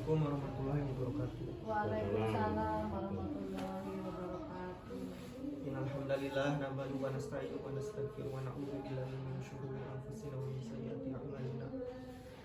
Assalamualaikum warahmatullahi wabarakatuh. Waalaikumsalam warahmatullahi wabarakatuh. Innalhamdalillah nahmaduhu wa nasta'inuhu wa nastaghfiruh wa na'udzu billahi min syururi anfusina wa min sayyiati a'malina.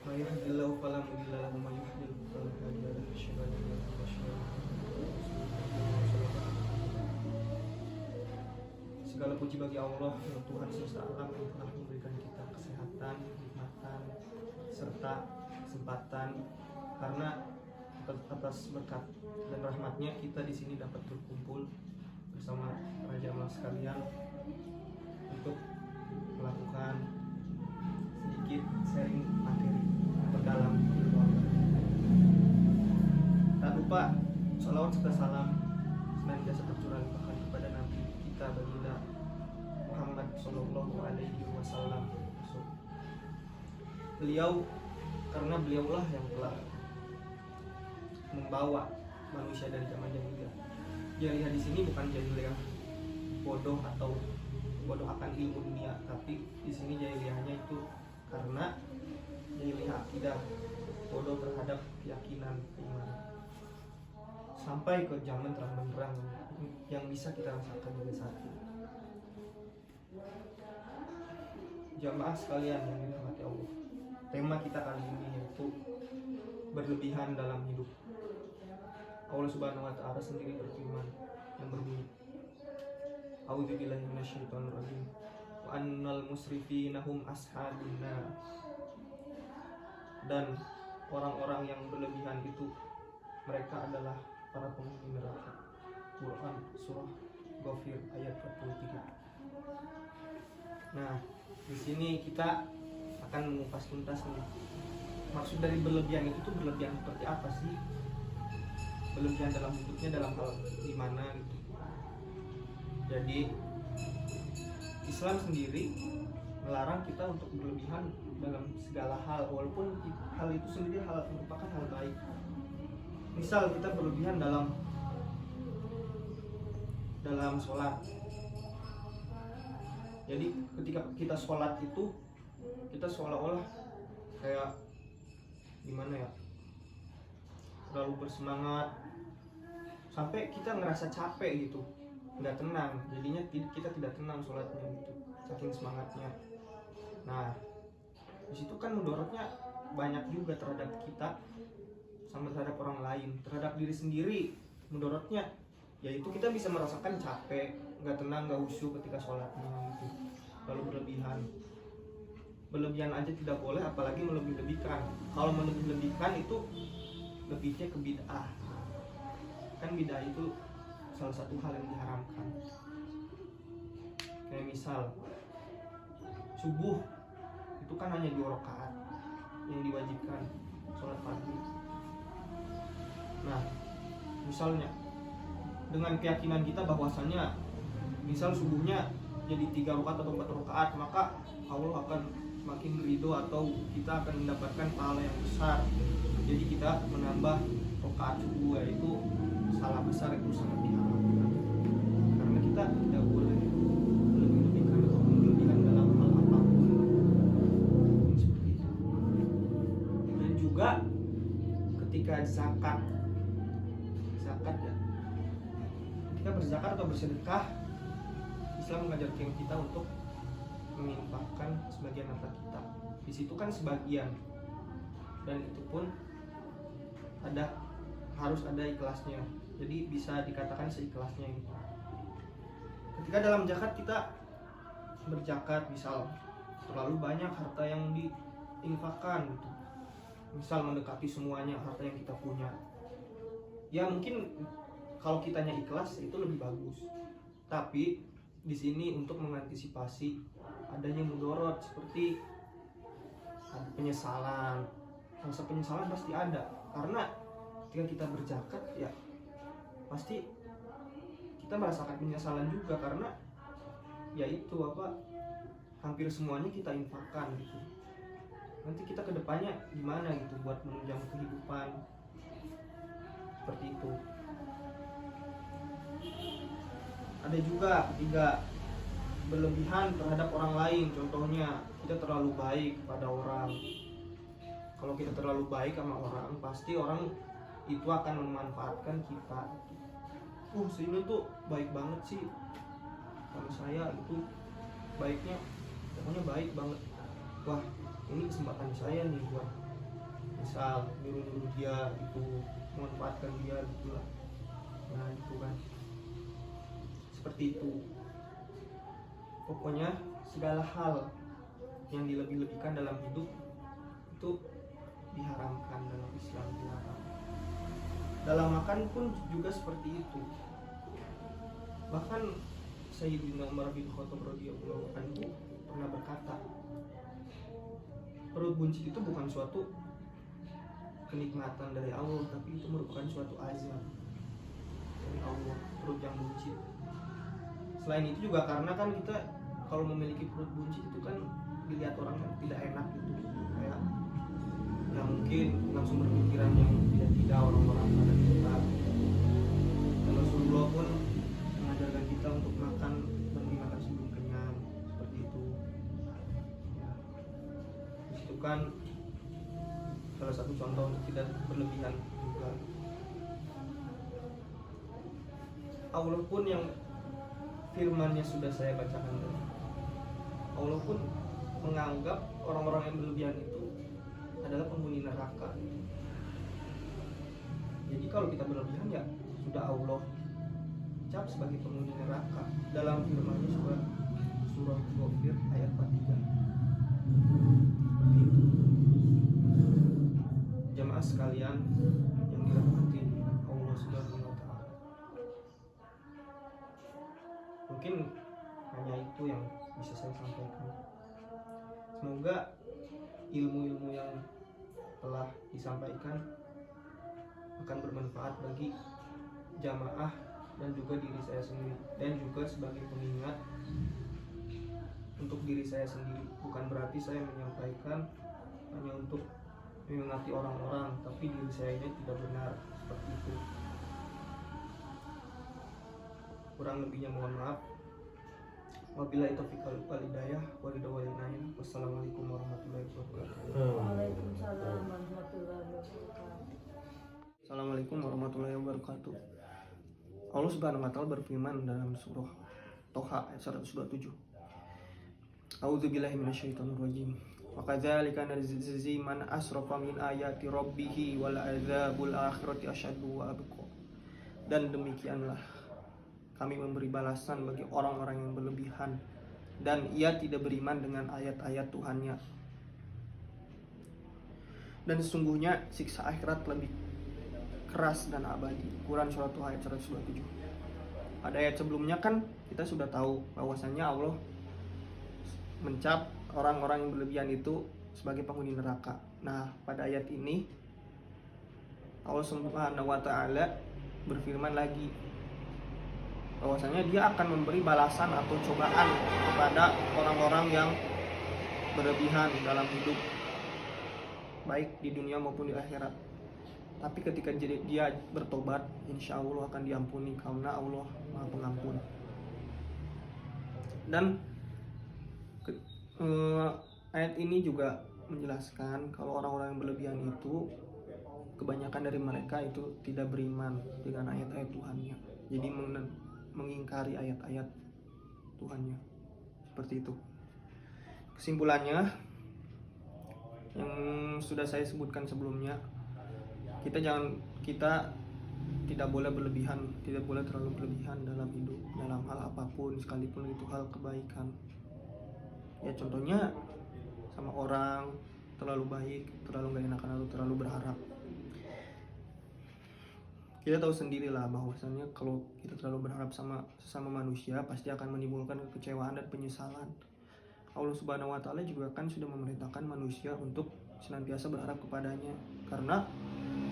May yahdihillahu fala mudilla lahu wa may yudlil fala hadiya lahu. Asyhadu an la ilaha illallah wa asyhadu anna Muhammadan rasulullah. Segala puji bagi Allah, Tuhan semesta alam yang telah memberikan kita kesehatan, kenikmatan, serta kesempatan, karena atas berkat dan rahmatnya kita di sini dapat berkumpul bersama para jamaah sekalian untuk melakukan sedikit sharing materi mendalam. Tak lupa salawat serta salam senantiasa tercurah limpahkan kepada Nabi kita baginda Muhammad Sallallahu Alaihi Wasallam. Karena beliaulah yang telah membawa manusia dari zaman jahiliyah. Jahiliyah di sini bukan jahiliyah bodoh atau bodoh akan ilmu dunia, tapi di sini jahiliyahnya itu karena jahiliyah akidah, bodoh terhadap keyakinan keimanan. Sampai ke zaman terang benderang yang bisa kita rasakan juga saat ini. Jamaah sekalian yang dirahmati Allah, tema kita kali ini yaitu berlebihan dalam hidup. Allah Subhanahu wa taala sendiri berfirman yang berbunyi, A'udzubillahi minasyaitonirrajim. Wa annal musrifina hum ashabun nar. Dan orang-orang yang berlebihan itu mereka adalah para penghuni neraka. Quran surah Ghafir ayat 43. Nah, di sini kita akan mengupas tuntas nih. Maksud dari berlebihan itu tuh berlebihan seperti apa sih? Berlebihan dalam hidupnya dalam hal gimana gitu. Jadi Islam sendiri melarang kita untuk berlebihan dalam segala hal, walaupun hal itu sendiri merupakan hal baik. Misal kita berlebihan dalam sholat. Jadi ketika kita sholat itu kita seolah-olah kayak gimana ya, terlalu bersemangat sampai kita ngerasa capek gitu, nggak tenang, jadinya kita tidak tenang sholatnya gitu, saking semangatnya. Nah, di situ kan mudorotnya banyak juga terhadap kita sama terhadap orang lain, terhadap diri sendiri. Mudorotnya yaitu kita bisa merasakan capek, nggak tenang, nggak khusyuk ketika sholatnya gitu. Lalu berlebihan aja tidak boleh, apalagi melebih-lebihkan. Kalau melebih-lebihkan itu lebihnya ke bid'ah. Kan bid'ah itu salah satu hal yang diharamkan. Kayak misal subuh itu kan hanya 2 rakaat yang diwajibkan sholat pagi. Nah, misalnya dengan keyakinan kita bahwasannya misal subuhnya jadi 3 rakaat atau 4 rakaat, maka Allah akan semakin ridho atau kita akan mendapatkan pahala yang besar. Jadi kita menambah rakaat subuh, itu salah besar, itu sangat diharamkan. Karena kita tidak boleh melebih-lebihkan atau melebihkan dalam hal apapun seperti itu. Dan juga ketika zakat ya, ketika berzakat atau bersedekah, Islam mengajarkan kita untuk menginfakkan sebagian harta kita. Di situ kan sebagian, dan itu pun harus ada ikhlasnya. Jadi bisa dikatakan seikhlasnya ini. Ketika dalam zakat kita berzakat, misal terlalu banyak harta yang diinfakkan gitu. Misal mendekati semuanya harta yang kita punya. Ya mungkin kalau kitanya ikhlas itu lebih bagus. Tapi di sini untuk mengantisipasi adanya mudorot seperti ada penyesalan. Rasa penyesalan pasti ada, karena ketika kita berzakat ya pasti kita merasakan penyesalan juga, karena ya itu hampir semuanya kita infakkan gitu. Nanti kita kedepannya gimana gitu buat menunjang kehidupan seperti itu. Ada juga ketiga, berlebihan terhadap orang lain. Contohnya kita terlalu baik pada orang. Kalau kita terlalu baik sama orang, pasti orang itu akan memanfaatkan kita. Si ini tuh baik banget sih sama saya, itu baiknya pokoknya baik banget. Wah, ini kesempatan saya nih buat misal nyuruh dia itu, memanfaatkan dia gitu lah. Nah itu kan seperti itu. Pokoknya segala hal yang dilebih-lebihkan dalam hidup itu diharamkan dalam Islam, dilarang. Dalam makan pun juga seperti itu. Bahkan Sayyidina Umar bin Khattab radhiyallahu anhu pernah berkata, perut buncit itu bukan suatu kenikmatan dari Allah, tapi itu merupakan suatu azab dari Allah, perut yang buncit. Selain itu juga karena kan kita kalau memiliki perut buncit itu kan dilihat orang kan tidak enak gitu, kayak ya mungkin langsung berpikiran yang tidak orang-orang pada kita. Dan Rasulullah pun mengajarkan kita untuk makan dan dimakan sebelum kenyang, seperti itu. Itu kan salah satu contoh untuk tidak berlebihan juga. Allah pun yang firman-Nya sudah saya bacakan tadi, Allah pun menganggap orang-orang yang berlebihan itu adalah penghuni neraka. Jadi kalau kita berlebihan ya sudah Allah cap sebagai penghuni neraka dalam firman-Nya surah Ghafir ayat 43. Seperti itu. Jamaah sekalian yang dirahmati Allah Subhanahu wa taala. Mungkin hanya itu yang bisa saya sampaikan. Semoga ilmu-ilmu yang telah disampaikan akan bermanfaat bagi jamaah dan juga diri saya sendiri, dan juga sebagai pengingat untuk diri saya sendiri. Bukan berarti saya menyampaikan hanya untuk mengingati orang-orang, tapi diri saya ini tidak benar seperti itu. Kurang lebihnya mohon maaf. Wabillahi taufiq wal hidayah. Wassalamualaikum warahmatullahi wabarakatuh. Waalaikumsalam warahmatullahi wabarakatuh. Assalamualaikum warahmatullahi wabarakatuh. Allah Subhanahu wa taala berfirman dalam surah Toha ayat 127. A'udzubillahi minasyaitonir rajim. Wa kadzalika najzi man asrafa min ayati rabbih wal adzabul akhirati asyaddu wa abqa. Dan demikianlah kami memberi balasan bagi orang-orang yang berlebihan dan ia tidak beriman dengan ayat-ayat Tuhannya. Dan sesungguhnya siksa akhirat lebih keras dan abadi. Quran surah Tuhan ayat 127. Pada ayat sebelumnya kan kita sudah tahu bahwasanya Allah mencap orang-orang yang berlebihan itu sebagai penghuni neraka. Nah, pada ayat ini Allah Subhanahu wa taala berfirman lagi bahwasanya dia akan memberi balasan atau cobaan kepada orang-orang yang berlebihan dalam hidup, baik di dunia maupun di akhirat. Tapi ketika dia bertobat, insya Allah akan diampuni karena Allah Maha Pengampun. Dan ayat ini juga menjelaskan kalau orang-orang yang berlebihan itu kebanyakan dari mereka itu tidak beriman dengan ayat-ayat Tuhannya. Jadi mengingkari ayat-ayat Tuhannya. Seperti itu. Kesimpulannya yang sudah saya sebutkan sebelumnya, kita tidak boleh berlebihan, tidak boleh terlalu berlebihan dalam hidup, dalam hal apapun, sekalipun itu hal kebaikan. Ya contohnya sama orang terlalu baik, terlalu gak enakan atau terlalu berharap. Kita tahu sendirilah bahwasanya kalau kita terlalu berharap sama sesama manusia pasti akan menimbulkan kekecewaan dan penyesalan. Allah Subhanahu wa taala juga kan sudah memerintahkan manusia untuk senantiasa berharap kepadanya, karena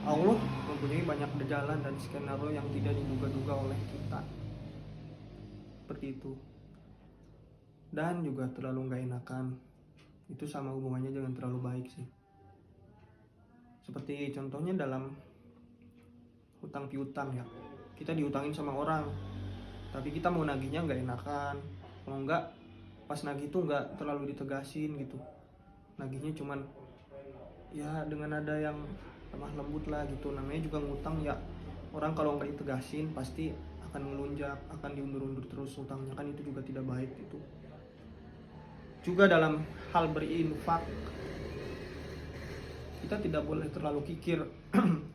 Allah mempunyai banyak jalan dan skenario yang tidak diduga-duga oleh kita. Seperti itu. Dan juga terlalu gak enakan itu sama hubungannya dengan terlalu baik sih. Seperti contohnya dalam hutang piutang ya, kita diutangin sama orang tapi kita mau nagihnya nggak enakan, kalau nggak pas nagih itu nggak terlalu ditegasin gitu, nagihnya cuman ya dengan ada yang lemah lembut lah gitu. Namanya juga ngutang ya, orang kalau nggak ditegasin pasti akan melunjak, akan diundur-undur terus utangnya, kan itu juga tidak baik gitu. Juga dalam hal berinfak, kita tidak boleh terlalu kikir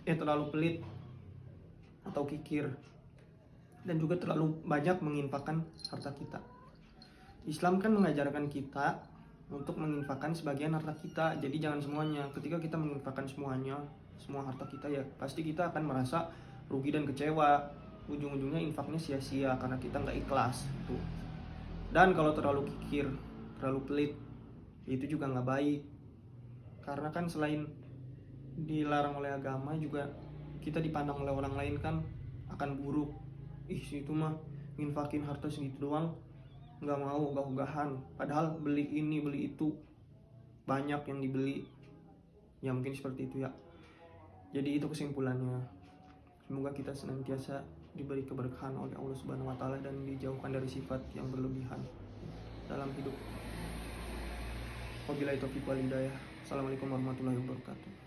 terlalu pelit atau kikir, dan juga terlalu banyak menginfakkan harta kita. Islam kan mengajarkan kita untuk menginfakkan sebagian harta kita, jadi jangan semuanya. Ketika kita menginfakkan semuanya, semua harta kita, ya pasti kita akan merasa rugi dan kecewa. Ujung-ujungnya infaknya sia-sia karena kita nggak ikhlas tuh. Dan kalau terlalu kikir, terlalu pelit, itu juga nggak baik. Karena kan selain dilarang oleh agama, juga kita dipandang oleh orang lain kan akan buruk. Ih, situ mah nginfakin harta segitu doang, nggak mau, ogah-ogahan, padahal beli ini beli itu, banyak yang dibeli. Ya mungkin seperti itu ya. Jadi itu kesimpulannya. Semoga kita senantiasa diberi keberkahan oleh Allah Subhanahu wa taala dan dijauhkan dari sifat yang berlebihan dalam hidup. Wabillahi taufiq wal hidayah. Assalamualaikum warahmatullahi wabarakatuh.